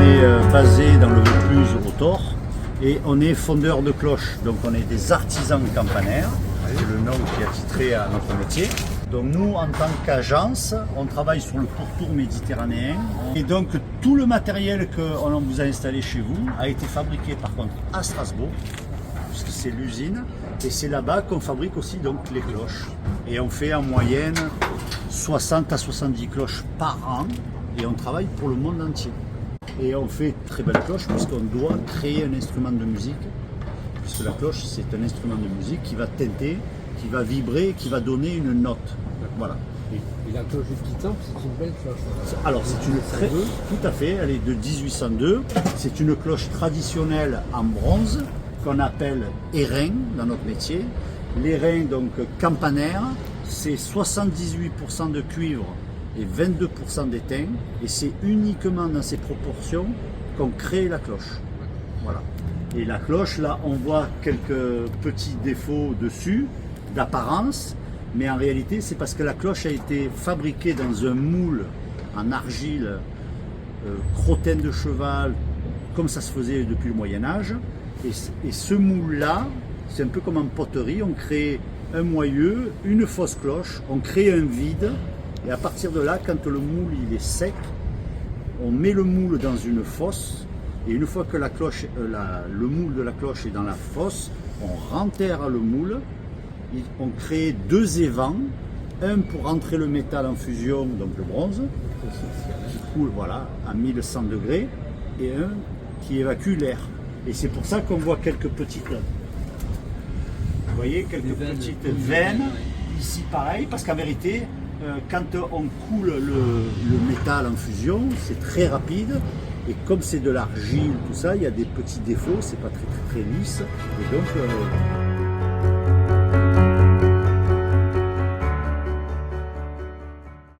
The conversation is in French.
est basé dans le Vaucluse au Thor et on est fondeur de cloches. Donc on est des artisans campanaires, c'est le nom qui est attitré à notre métier. Donc nous, en tant qu'agence, on travaille sur le pourtour méditerranéen. Et donc tout le matériel qu'on vous a installé chez vous a été fabriqué par contre à Strasbourg, puisque c'est l'usine. Et c'est là-bas qu'on fabrique aussi donc les cloches. Et on fait en moyenne 60 à 70 cloches par an. Et on travaille pour le monde entier. Et on fait très belles cloches puisqu'on doit créer un instrument de musique. Puisque la cloche, c'est un instrument de musique qui va tinter, qui va vibrer, qui va donner une note. Voilà. Et la cloche du petit temple, c'est une belle cloche. Alors c'est une très... Tout à fait, elle est de 1802. C'est une cloche traditionnelle en bronze qu'on appelle airain dans notre métier. L'airain, donc campanaire, c'est 78% de cuivre et 22% d'étain, et c'est uniquement dans ces proportions qu'on crée la cloche. Voilà. Et la cloche, là, on voit quelques petits défauts dessus, d'apparence, mais en réalité, c'est parce que la cloche a été fabriquée dans un moule en argile, crottin de cheval, comme ça se faisait depuis le Moyen-Âge. Et ce moule-là, c'est un peu comme en poterie, on crée un moyeu, une fausse cloche, on crée un vide, et à partir de là, quand le moule il est sec, on met le moule dans une fosse, et une fois que la cloche, le moule de la cloche est dans la fosse, on renterre le moule, on crée deux évents, un pour rentrer le métal en fusion, donc le bronze, qui coule voilà, à 1100 degrés, et un qui évacue l'air. Et c'est pour ça qu'on voit quelques petites, vous voyez, quelques petites veines, ici pareil, parce qu'en vérité, quand on coule le métal en fusion, c'est très rapide, et comme c'est de l'argile, tout ça, il y a des petits défauts, c'est pas très lisse, et donc